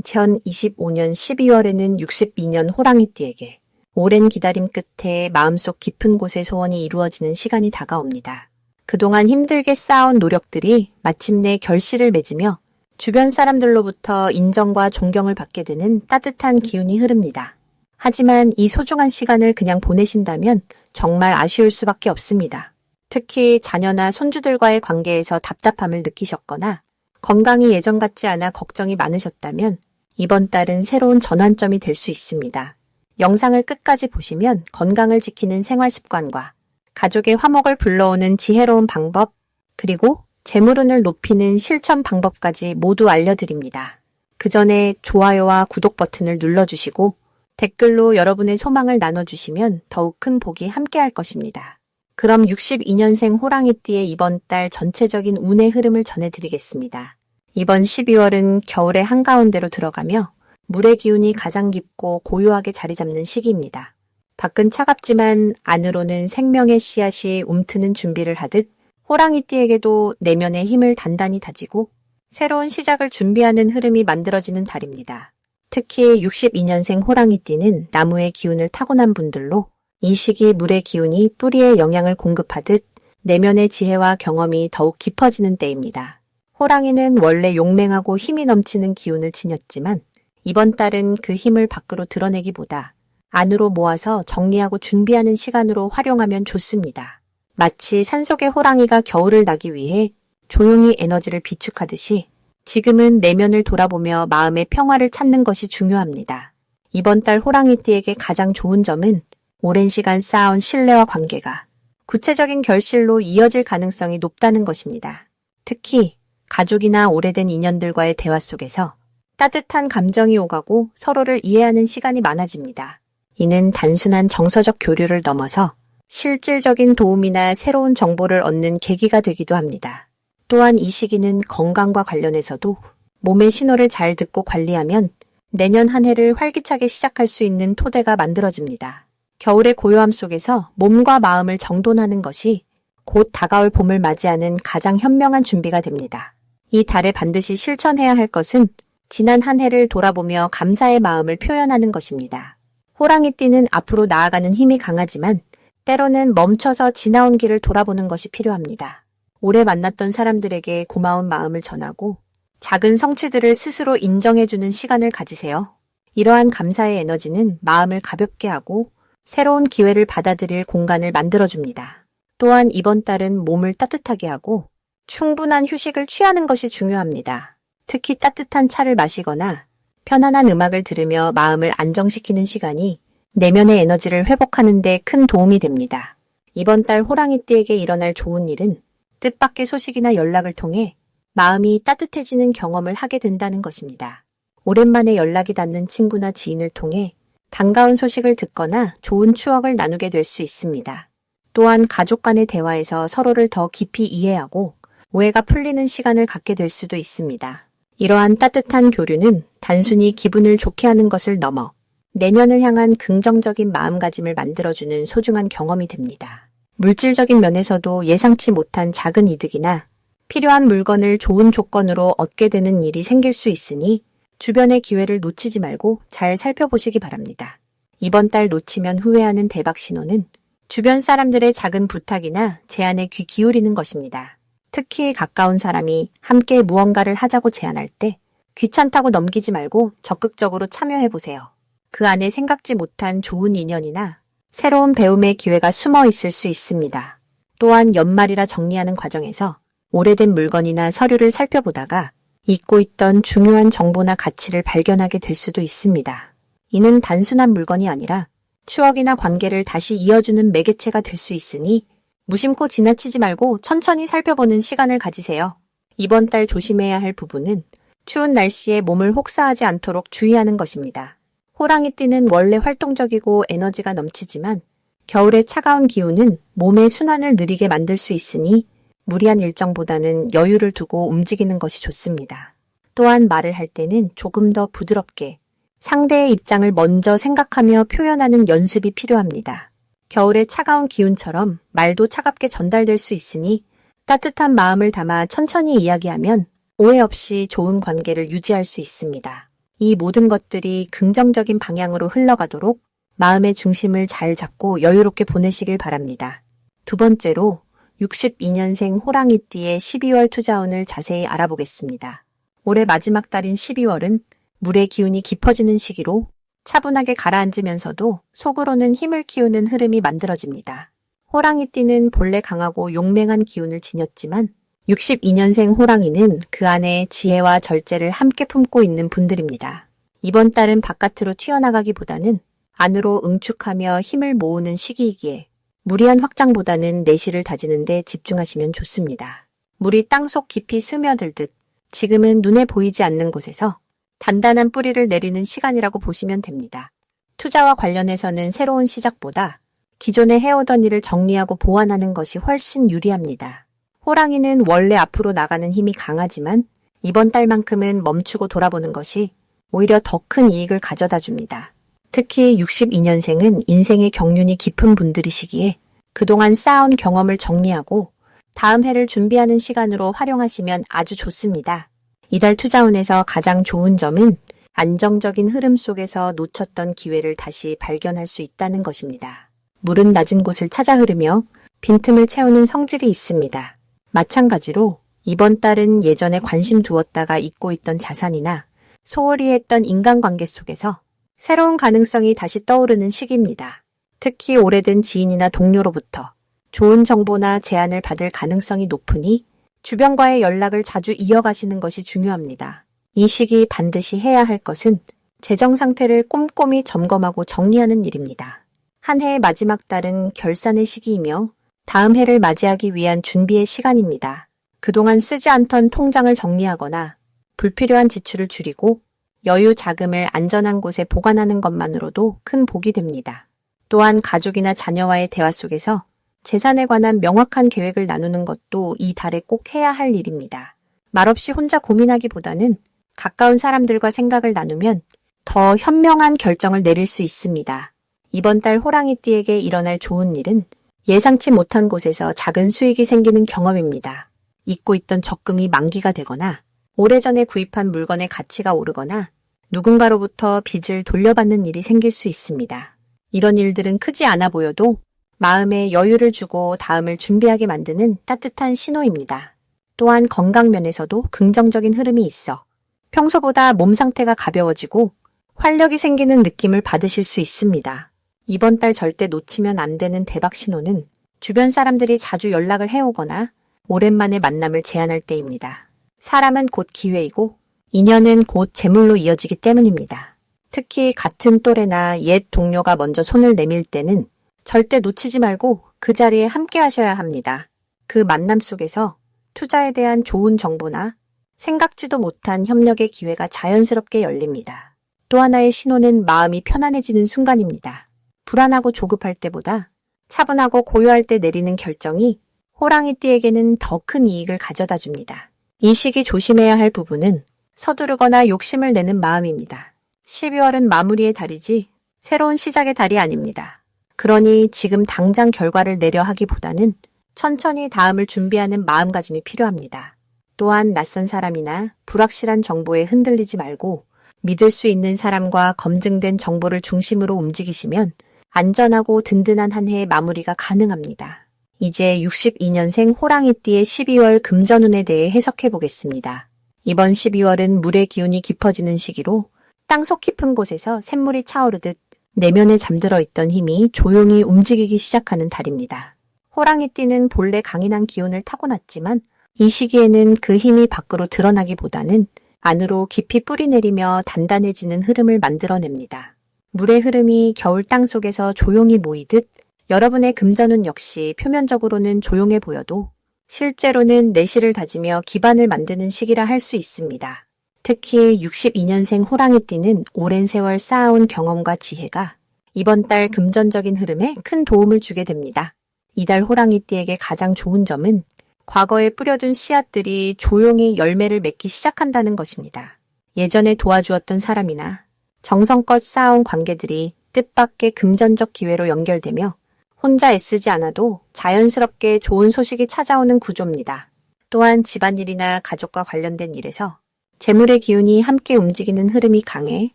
2025년 12월에는 62년 호랑이띠에게 오랜 기다림 끝에 마음속 깊은 곳의 소원이 이루어지는 시간이 다가옵니다. 그동안 힘들게 쌓아온 노력들이 마침내 결실을 맺으며 주변 사람들로부터 인정과 존경을 받게 되는 따뜻한 기운이 흐릅니다. 하지만 이 소중한 시간을 그냥 보내신다면 정말 아쉬울 수밖에 없습니다. 특히 자녀나 손주들과의 관계에서 답답함을 느끼셨거나 건강이 예전 같지 않아 걱정이 많으셨다면 이번 달은 새로운 전환점이 될 수 있습니다. 영상을 끝까지 보시면 건강을 지키는 생활 습관과 가족의 화목을 불러오는 지혜로운 방법, 그리고 재물운을 높이는 실천 방법까지 모두 알려드립니다. 그 전에 좋아요와 구독 버튼을 눌러주시고 댓글로 여러분의 소망을 나눠주시면 더욱 큰 복이 함께할 것입니다. 그럼 62년생 호랑이띠의 이번 달 전체적인 운의 흐름을 전해드리겠습니다. 이번 12월은 겨울의 한가운데로 들어가며 물의 기운이 가장 깊고 고요하게 자리 잡는 시기입니다. 밖은 차갑지만 안으로는 생명의 씨앗이 움트는 준비를 하듯 호랑이띠에게도 내면의 힘을 단단히 다지고 새로운 시작을 준비하는 흐름이 만들어지는 달입니다. 특히 62년생 호랑이띠는 나무의 기운을 타고난 분들로 이 시기 물의 기운이 뿌리에 영향을 공급하듯 내면의 지혜와 경험이 더욱 깊어지는 때입니다. 호랑이는 원래 용맹하고 힘이 넘치는 기운을 지녔지만 이번 달은 그 힘을 밖으로 드러내기보다 안으로 모아서 정리하고 준비하는 시간으로 활용하면 좋습니다. 마치 산속의 호랑이가 겨울을 나기 위해 조용히 에너지를 비축하듯이 지금은 내면을 돌아보며 마음의 평화를 찾는 것이 중요합니다. 이번 달 호랑이띠에게 가장 좋은 점은 오랜 시간 쌓아온 신뢰와 관계가 구체적인 결실로 이어질 가능성이 높다는 것입니다. 특히 가족이나 오래된 인연들과의 대화 속에서 따뜻한 감정이 오가고 서로를 이해하는 시간이 많아집니다. 이는 단순한 정서적 교류를 넘어서 실질적인 도움이나 새로운 정보를 얻는 계기가 되기도 합니다. 또한 이 시기는 건강과 관련해서도 몸의 신호를 잘 듣고 관리하면 내년 한 해를 활기차게 시작할 수 있는 토대가 만들어집니다. 겨울의 고요함 속에서 몸과 마음을 정돈하는 것이 곧 다가올 봄을 맞이하는 가장 현명한 준비가 됩니다. 이 달에 반드시 실천해야 할 것은 지난 한 해를 돌아보며 감사의 마음을 표현하는 것입니다. 호랑이띠는 앞으로 나아가는 힘이 강하지만 때로는 멈춰서 지나온 길을 돌아보는 것이 필요합니다. 오래 만났던 사람들에게 고마운 마음을 전하고 작은 성취들을 스스로 인정해주는 시간을 가지세요. 이러한 감사의 에너지는 마음을 가볍게 하고 새로운 기회를 받아들일 공간을 만들어줍니다. 또한 이번 달은 몸을 따뜻하게 하고 충분한 휴식을 취하는 것이 중요합니다. 특히 따뜻한 차를 마시거나 편안한 음악을 들으며 마음을 안정시키는 시간이 내면의 에너지를 회복하는 데 큰 도움이 됩니다. 이번 달 호랑이띠에게 일어날 좋은 일은 뜻밖의 소식이나 연락을 통해 마음이 따뜻해지는 경험을 하게 된다는 것입니다. 오랜만에 연락이 닿는 친구나 지인을 통해 반가운 소식을 듣거나 좋은 추억을 나누게 될 수 있습니다. 또한 가족 간의 대화에서 서로를 더 깊이 이해하고 오해가 풀리는 시간을 갖게 될 수도 있습니다. 이러한 따뜻한 교류는 단순히 기분을 좋게 하는 것을 넘어 내년을 향한 긍정적인 마음가짐을 만들어주는 소중한 경험이 됩니다. 물질적인 면에서도 예상치 못한 작은 이득이나 필요한 물건을 좋은 조건으로 얻게 되는 일이 생길 수 있으니 주변의 기회를 놓치지 말고 잘 살펴보시기 바랍니다. 이번 달 놓치면 후회하는 대박 신호는 주변 사람들의 작은 부탁이나 제안에 귀 기울이는 것입니다. 특히 가까운 사람이 함께 무언가를 하자고 제안할 때 귀찮다고 넘기지 말고 적극적으로 참여해보세요. 그 안에 생각지 못한 좋은 인연이나 새로운 배움의 기회가 숨어 있을 수 있습니다. 또한 연말이라 정리하는 과정에서 오래된 물건이나 서류를 살펴보다가 잊고 있던 중요한 정보나 가치를 발견하게 될 수도 있습니다. 이는 단순한 물건이 아니라 추억이나 관계를 다시 이어주는 매개체가 될 수 있으니 무심코 지나치지 말고 천천히 살펴보는 시간을 가지세요. 이번 달 조심해야 할 부분은 추운 날씨에 몸을 혹사하지 않도록 주의하는 것입니다. 호랑이띠는 원래 활동적이고 에너지가 넘치지만 겨울의 차가운 기운은 몸의 순환을 느리게 만들 수 있으니 무리한 일정보다는 여유를 두고 움직이는 것이 좋습니다. 또한 말을 할 때는 조금 더 부드럽게 상대의 입장을 먼저 생각하며 표현하는 연습이 필요합니다. 겨울의 차가운 기운처럼 말도 차갑게 전달될 수 있으니 따뜻한 마음을 담아 천천히 이야기하면 오해 없이 좋은 관계를 유지할 수 있습니다. 이 모든 것들이 긍정적인 방향으로 흘러가도록 마음의 중심을 잘 잡고 여유롭게 보내시길 바랍니다. 두 번째로 62년생 호랑이띠의 12월 투자운을 자세히 알아보겠습니다. 올해 마지막 달인 12월은 물의 기운이 깊어지는 시기로 차분하게 가라앉으면서도 속으로는 힘을 키우는 흐름이 만들어집니다. 호랑이띠는 본래 강하고 용맹한 기운을 지녔지만 62년생 호랑이는 그 안에 지혜와 절제를 함께 품고 있는 분들입니다. 이번 달은 바깥으로 튀어나가기보다는 안으로 응축하며 힘을 모으는 시기이기에 무리한 확장보다는 내실을 다지는 데 집중하시면 좋습니다. 물이 땅속 깊이 스며들듯 지금은 눈에 보이지 않는 곳에서 단단한 뿌리를 내리는 시간이라고 보시면 됩니다. 투자와 관련해서는 새로운 시작보다 기존에 해오던 일을 정리하고 보완하는 것이 훨씬 유리합니다. 호랑이는 원래 앞으로 나가는 힘이 강하지만 이번 달만큼은 멈추고 돌아보는 것이 오히려 더 큰 이익을 가져다 줍니다. 특히 62년생은 인생의 경륜이 깊은 분들이시기에 그동안 쌓아온 경험을 정리하고 다음 해를 준비하는 시간으로 활용하시면 아주 좋습니다. 이달 투자운에서 가장 좋은 점은 안정적인 흐름 속에서 놓쳤던 기회를 다시 발견할 수 있다는 것입니다. 물은 낮은 곳을 찾아 흐르며 빈틈을 채우는 성질이 있습니다. 마찬가지로 이번 달은 예전에 관심 두었다가 잊고 있던 자산이나 소홀히 했던 인간관계 속에서 새로운 가능성이 다시 떠오르는 시기입니다. 특히 오래된 지인이나 동료로부터 좋은 정보나 제안을 받을 가능성이 높으니 주변과의 연락을 자주 이어가시는 것이 중요합니다. 이 시기 반드시 해야 할 것은 재정 상태를 꼼꼼히 점검하고 정리하는 일입니다. 한 해의 마지막 달은 결산의 시기이며 다음 해를 맞이하기 위한 준비의 시간입니다. 그동안 쓰지 않던 통장을 정리하거나 불필요한 지출을 줄이고 여유 자금을 안전한 곳에 보관하는 것만으로도 큰 복이 됩니다. 또한 가족이나 자녀와의 대화 속에서 재산에 관한 명확한 계획을 나누는 것도 이 달에 꼭 해야 할 일입니다. 말없이 혼자 고민하기보다는 가까운 사람들과 생각을 나누면 더 현명한 결정을 내릴 수 있습니다. 이번 달 호랑이띠에게 일어날 좋은 일은 예상치 못한 곳에서 작은 수익이 생기는 경험입니다. 잊고 있던 적금이 만기가 되거나 오래전에 구입한 물건의 가치가 오르거나 누군가로부터 빚을 돌려받는 일이 생길 수 있습니다. 이런 일들은 크지 않아 보여도 마음에 여유를 주고 다음을 준비하게 만드는 따뜻한 신호입니다. 또한 건강 면에서도 긍정적인 흐름이 있어 평소보다 몸 상태가 가벼워지고 활력이 생기는 느낌을 받으실 수 있습니다. 이번 달 절대 놓치면 안 되는 대박 신호는 주변 사람들이 자주 연락을 해오거나 오랜만에 만남을 제안할 때입니다. 사람은 곧 기회이고 인연은 곧 재물로 이어지기 때문입니다. 특히 같은 또래나 옛 동료가 먼저 손을 내밀 때는 절대 놓치지 말고 그 자리에 함께 하셔야 합니다. 그 만남 속에서 투자에 대한 좋은 정보나 생각지도 못한 협력의 기회가 자연스럽게 열립니다. 또 하나의 신호는 마음이 편안해지는 순간입니다. 불안하고 조급할 때보다 차분하고 고요할 때 내리는 결정이 호랑이띠에게는 더 큰 이익을 가져다 줍니다. 이 시기 조심해야 할 부분은 서두르거나 욕심을 내는 마음입니다. 12월은 마무리의 달이지 새로운 시작의 달이 아닙니다. 그러니 지금 당장 결과를 내려 하기보다는 천천히 다음을 준비하는 마음가짐이 필요합니다. 또한 낯선 사람이나 불확실한 정보에 흔들리지 말고 믿을 수 있는 사람과 검증된 정보를 중심으로 움직이시면 안전하고 든든한 한 해의 마무리가 가능합니다. 이제 62년생 호랑이띠의 12월 금전운에 대해 해석해 보겠습니다. 이번 12월은 물의 기운이 깊어지는 시기로 땅속 깊은 곳에서 샘물이 차오르듯 내면에 잠들어 있던 힘이 조용히 움직이기 시작하는 달입니다. 호랑이띠는 본래 강인한 기운을 타고났지만 이 시기에는 그 힘이 밖으로 드러나기보다는 안으로 깊이 뿌리내리며 단단해지는 흐름을 만들어냅니다. 물의 흐름이 겨울 땅 속에서 조용히 모이듯 여러분의 금전운 역시 표면적으로는 조용해 보여도 실제로는 내실을 다지며 기반을 만드는 시기라 할 수 있습니다. 특히 62년생 호랑이띠는 오랜 세월 쌓아온 경험과 지혜가 이번 달 금전적인 흐름에 큰 도움을 주게 됩니다. 이달 호랑이띠에게 가장 좋은 점은 과거에 뿌려둔 씨앗들이 조용히 열매를 맺기 시작한다는 것입니다. 예전에 도와주었던 사람이나 정성껏 쌓아온 관계들이 뜻밖의 금전적 기회로 연결되며 혼자 애쓰지 않아도 자연스럽게 좋은 소식이 찾아오는 구조입니다. 또한 집안일이나 가족과 관련된 일에서 재물의 기운이 함께 움직이는 흐름이 강해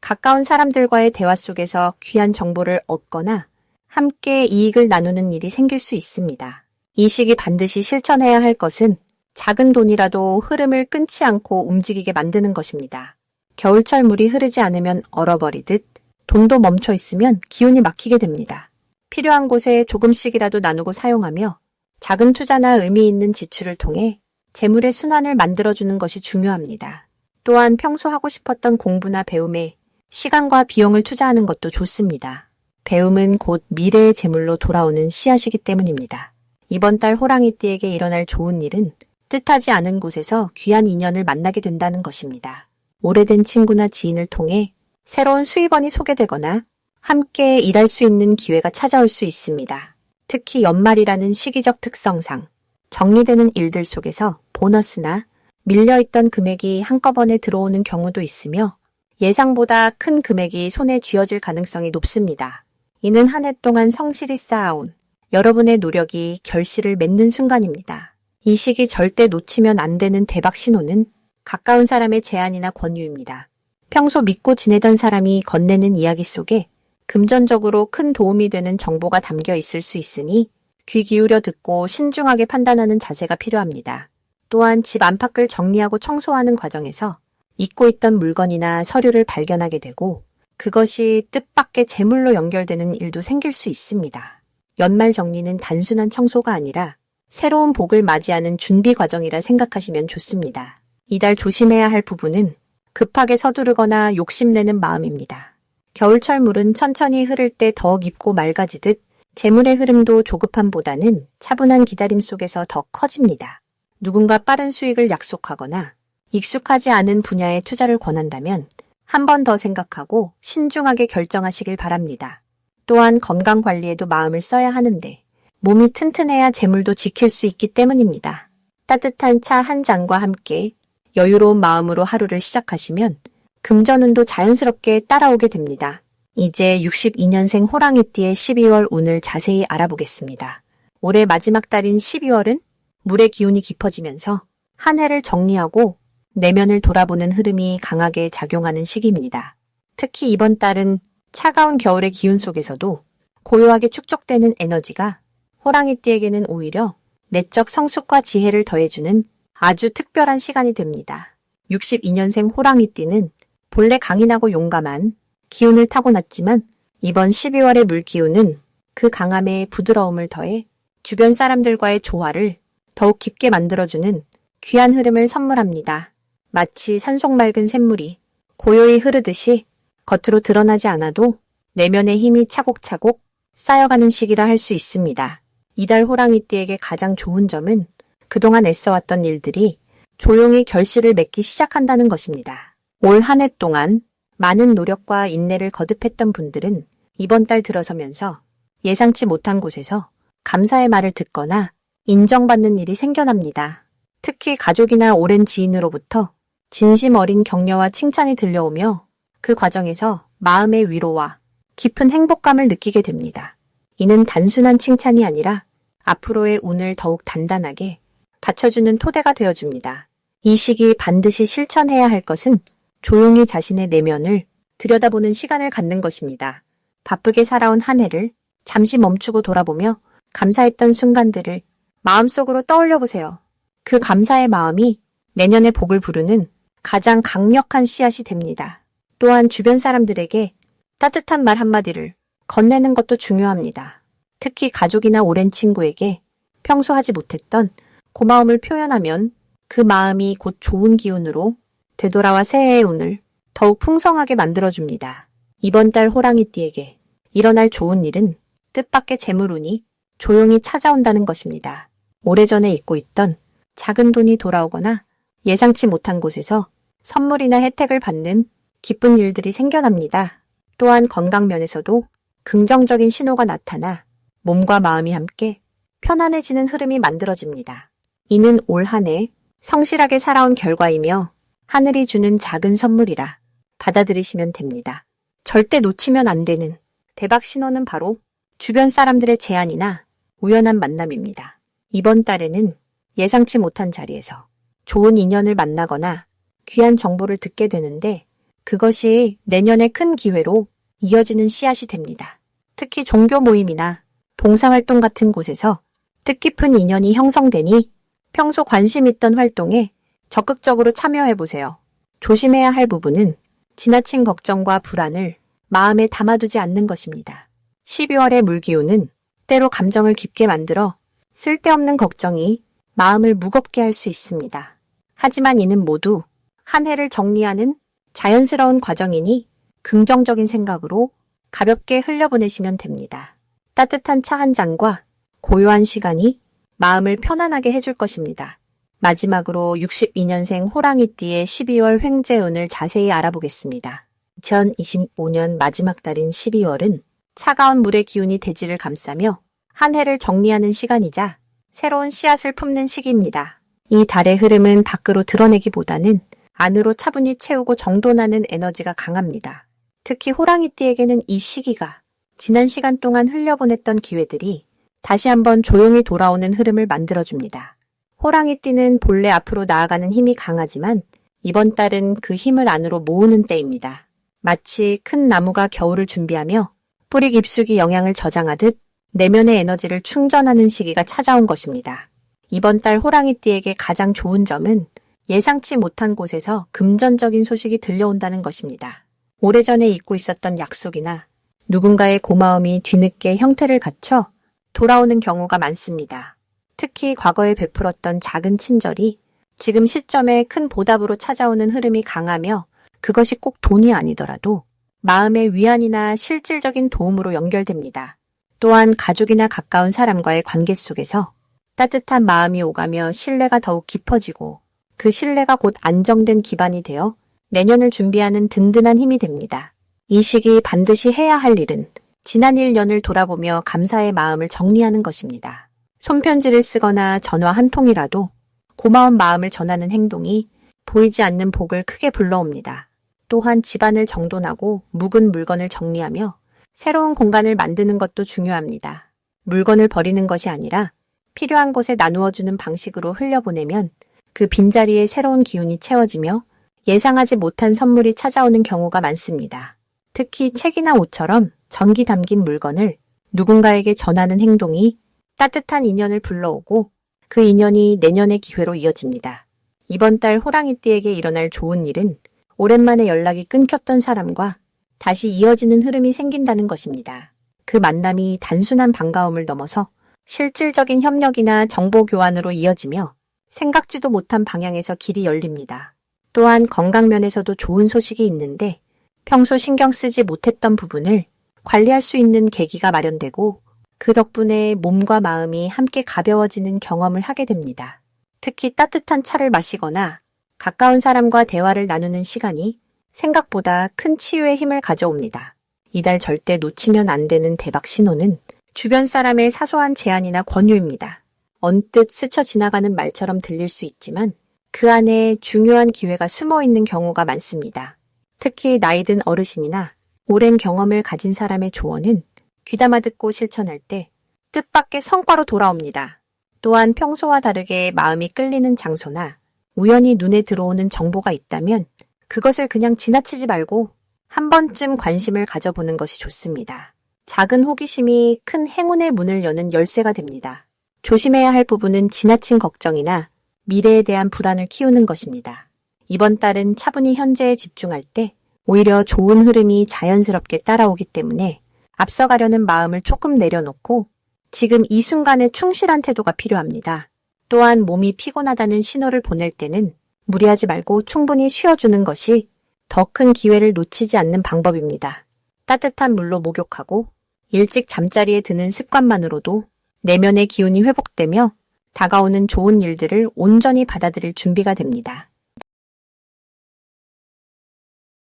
가까운 사람들과의 대화 속에서 귀한 정보를 얻거나 함께 이익을 나누는 일이 생길 수 있습니다. 이 시기 반드시 실천해야 할 것은 작은 돈이라도 흐름을 끊지 않고 움직이게 만드는 것입니다. 겨울철 물이 흐르지 않으면 얼어버리듯 돈도 멈춰 있으면 기운이 막히게 됩니다. 필요한 곳에 조금씩이라도 나누고 사용하며 작은 투자나 의미 있는 지출을 통해 재물의 순환을 만들어주는 것이 중요합니다. 또한 평소 하고 싶었던 공부나 배움에 시간과 비용을 투자하는 것도 좋습니다. 배움은 곧 미래의 재물로 돌아오는 씨앗이기 때문입니다. 이번 달 호랑이띠에게 일어날 좋은 일은 뜻하지 않은 곳에서 귀한 인연을 만나게 된다는 것입니다. 오래된 친구나 지인을 통해 새로운 수입원이 소개되거나 함께 일할 수 있는 기회가 찾아올 수 있습니다. 특히 연말이라는 시기적 특성상 정리되는 일들 속에서 보너스나 밀려있던 금액이 한꺼번에 들어오는 경우도 있으며 예상보다 큰 금액이 손에 쥐어질 가능성이 높습니다. 이는 한 해 동안 성실히 쌓아온 여러분의 노력이 결실을 맺는 순간입니다. 이 시기 절대 놓치면 안 되는 대박 신호는 가까운 사람의 제안이나 권유입니다. 평소 믿고 지내던 사람이 건네는 이야기 속에 금전적으로 큰 도움이 되는 정보가 담겨 있을 수 있으니 귀 기울여 듣고 신중하게 판단하는 자세가 필요합니다. 또한 집 안팎을 정리하고 청소하는 과정에서 잊고 있던 물건이나 서류를 발견하게 되고 그것이 뜻밖의 재물로 연결되는 일도 생길 수 있습니다. 연말 정리는 단순한 청소가 아니라 새로운 복을 맞이하는 준비 과정이라 생각하시면 좋습니다. 이달 조심해야 할 부분은 급하게 서두르거나 욕심내는 마음입니다. 겨울철 물은 천천히 흐를 때 더 깊고 맑아지듯 재물의 흐름도 조급함보다는 차분한 기다림 속에서 더 커집니다. 누군가 빠른 수익을 약속하거나 익숙하지 않은 분야에 투자를 권한다면 한 번 더 생각하고 신중하게 결정하시길 바랍니다. 또한 건강 관리에도 마음을 써야 하는데 몸이 튼튼해야 재물도 지킬 수 있기 때문입니다. 따뜻한 차 한 잔과 함께 여유로운 마음으로 하루를 시작하시면 금전운도 자연스럽게 따라오게 됩니다. 이제 62년생 호랑이띠의 12월 운을 자세히 알아보겠습니다. 올해 마지막 달인 12월은 물의 기운이 깊어지면서 한 해를 정리하고 내면을 돌아보는 흐름이 강하게 작용하는 시기입니다. 특히 이번 달은 차가운 겨울의 기운 속에서도 고요하게 축적되는 에너지가 호랑이띠에게는 오히려 내적 성숙과 지혜를 더해주는 아주 특별한 시간이 됩니다. 62년생 호랑이띠는 본래 강인하고 용감한 기운을 타고났지만 이번 12월의 물기운은 그 강함에 부드러움을 더해 주변 사람들과의 조화를 더욱 깊게 만들어주는 귀한 흐름을 선물합니다. 마치 산속맑은 샘물이 고요히 흐르듯이 겉으로 드러나지 않아도 내면의 힘이 차곡차곡 쌓여가는 시기라 할 수 있습니다. 이달 호랑이띠에게 가장 좋은 점은 그동안 애써왔던 일들이 조용히 결실을 맺기 시작한다는 것입니다. 올 한 해 동안 많은 노력과 인내를 거듭했던 분들은 이번 달 들어서면서 예상치 못한 곳에서 감사의 말을 듣거나 인정받는 일이 생겨납니다. 특히 가족이나 오랜 지인으로부터 진심 어린 격려와 칭찬이 들려오며 그 과정에서 마음의 위로와 깊은 행복감을 느끼게 됩니다. 이는 단순한 칭찬이 아니라 앞으로의 운을 더욱 단단하게 받쳐주는 토대가 되어줍니다. 이 시기 반드시 실천해야 할 것은 조용히 자신의 내면을 들여다보는 시간을 갖는 것입니다. 바쁘게 살아온 한 해를 잠시 멈추고 돌아보며 감사했던 순간들을 마음속으로 떠올려 보세요. 그 감사의 마음이 내년의 복을 부르는 가장 강력한 씨앗이 됩니다. 또한 주변 사람들에게 따뜻한 말 한마디를 건네는 것도 중요합니다. 특히 가족이나 오랜 친구에게 평소 하지 못했던 고마움을 표현하면 그 마음이 곧 좋은 기운으로 되돌아와 새해의 운을 더욱 풍성하게 만들어줍니다. 이번 달 호랑이띠에게 일어날 좋은 일은 뜻밖의 재물운이 조용히 찾아온다는 것입니다. 오래전에 잊고 있던 작은 돈이 돌아오거나 예상치 못한 곳에서 선물이나 혜택을 받는 기쁜 일들이 생겨납니다. 또한 건강 면에서도 긍정적인 신호가 나타나 몸과 마음이 함께 편안해지는 흐름이 만들어집니다. 이는 올 한 해 성실하게 살아온 결과이며 하늘이 주는 작은 선물이라 받아들이시면 됩니다. 절대 놓치면 안 되는 대박 신호는 바로 주변 사람들의 제안이나 우연한 만남입니다. 이번 달에는 예상치 못한 자리에서 좋은 인연을 만나거나 귀한 정보를 듣게 되는데 그것이 내년의 큰 기회로 이어지는 씨앗이 됩니다. 특히 종교 모임이나 봉사활동 같은 곳에서 뜻깊은 인연이 형성되니 평소 관심 있던 활동에 적극적으로 참여해보세요. 조심해야 할 부분은 지나친 걱정과 불안을 마음에 담아두지 않는 것입니다. 12월의 물기운은 때로 감정을 깊게 만들어 쓸데없는 걱정이 마음을 무겁게 할 수 있습니다. 하지만 이는 모두 한 해를 정리하는 자연스러운 과정이니 긍정적인 생각으로 가볍게 흘려보내시면 됩니다. 따뜻한 차 한 잔과 고요한 시간이 마음을 편안하게 해줄 것입니다. 마지막으로 62년생 호랑이띠의 12월 횡재운을 자세히 알아보겠습니다. 2025년 마지막 달인 12월은 차가운 물의 기운이 대지를 감싸며 한 해를 정리하는 시간이자 새로운 씨앗을 품는 시기입니다. 이 달의 흐름은 밖으로 드러내기보다는 안으로 차분히 채우고 정돈하는 에너지가 강합니다. 특히 호랑이띠에게는 이 시기가 지난 시간 동안 흘려보냈던 기회들이 다시 한번 조용히 돌아오는 흐름을 만들어줍니다. 호랑이띠는 본래 앞으로 나아가는 힘이 강하지만 이번 달은 그 힘을 안으로 모으는 때입니다. 마치 큰 나무가 겨울을 준비하며 뿌리 깊숙이 영양을 저장하듯 내면의 에너지를 충전하는 시기가 찾아온 것입니다. 이번 달 호랑이띠에게 가장 좋은 점은 예상치 못한 곳에서 금전적인 소식이 들려온다는 것입니다. 오래전에 잊고 있었던 약속이나 누군가의 고마움이 뒤늦게 형태를 갖춰 돌아오는 경우가 많습니다. 특히 과거에 베풀었던 작은 친절이 지금 시점에 큰 보답으로 찾아오는 흐름이 강하며 그것이 꼭 돈이 아니더라도 마음의 위안이나 실질적인 도움으로 연결됩니다. 또한 가족이나 가까운 사람과의 관계 속에서 따뜻한 마음이 오가며 신뢰가 더욱 깊어지고 그 신뢰가 곧 안정된 기반이 되어 내년을 준비하는 든든한 힘이 됩니다. 이 시기 반드시 해야 할 일은 지난 1년을 돌아보며 감사의 마음을 정리하는 것입니다. 손편지를 쓰거나 전화 한 통이라도 고마운 마음을 전하는 행동이 보이지 않는 복을 크게 불러옵니다. 또한 집안을 정돈하고 묵은 물건을 정리하며 새로운 공간을 만드는 것도 중요합니다. 물건을 버리는 것이 아니라 필요한 곳에 나누어주는 방식으로 흘려보내면 그 빈자리에 새로운 기운이 채워지며 예상하지 못한 선물이 찾아오는 경우가 많습니다. 특히 책이나 옷처럼 정기 담긴 물건을 누군가에게 전하는 행동이 따뜻한 인연을 불러오고 그 인연이 내년의 기회로 이어집니다. 이번 달 호랑이띠에게 일어날 좋은 일은 오랜만에 연락이 끊겼던 사람과 다시 이어지는 흐름이 생긴다는 것입니다. 그 만남이 단순한 반가움을 넘어서 실질적인 협력이나 정보 교환으로 이어지며 생각지도 못한 방향에서 길이 열립니다. 또한 건강면에서도 좋은 소식이 있는데 평소 신경 쓰지 못했던 부분을 관리할 수 있는 계기가 마련되고 그 덕분에 몸과 마음이 함께 가벼워지는 경험을 하게 됩니다. 특히 따뜻한 차를 마시거나 가까운 사람과 대화를 나누는 시간이 생각보다 큰 치유의 힘을 가져옵니다. 이달 절대 놓치면 안 되는 대박 신호는 주변 사람의 사소한 제안이나 권유입니다. 언뜻 스쳐 지나가는 말처럼 들릴 수 있지만 그 안에 중요한 기회가 숨어 있는 경우가 많습니다. 특히 나이 든 어르신이나 오랜 경험을 가진 사람의 조언은 귀담아 듣고 실천할 때 뜻밖의 성과로 돌아옵니다. 또한 평소와 다르게 마음이 끌리는 장소나 우연히 눈에 들어오는 정보가 있다면 그것을 그냥 지나치지 말고 한 번쯤 관심을 가져보는 것이 좋습니다. 작은 호기심이 큰 행운의 문을 여는 열쇠가 됩니다. 조심해야 할 부분은 지나친 걱정이나 미래에 대한 불안을 키우는 것입니다. 이번 달은 차분히 현재에 집중할 때 오히려 좋은 흐름이 자연스럽게 따라오기 때문에 앞서가려는 마음을 조금 내려놓고 지금 이 순간에 충실한 태도가 필요합니다. 또한 몸이 피곤하다는 신호를 보낼 때는 무리하지 말고 충분히 쉬어주는 것이 더 큰 기회를 놓치지 않는 방법입니다. 따뜻한 물로 목욕하고 일찍 잠자리에 드는 습관만으로도 내면의 기운이 회복되며 다가오는 좋은 일들을 온전히 받아들일 준비가 됩니다.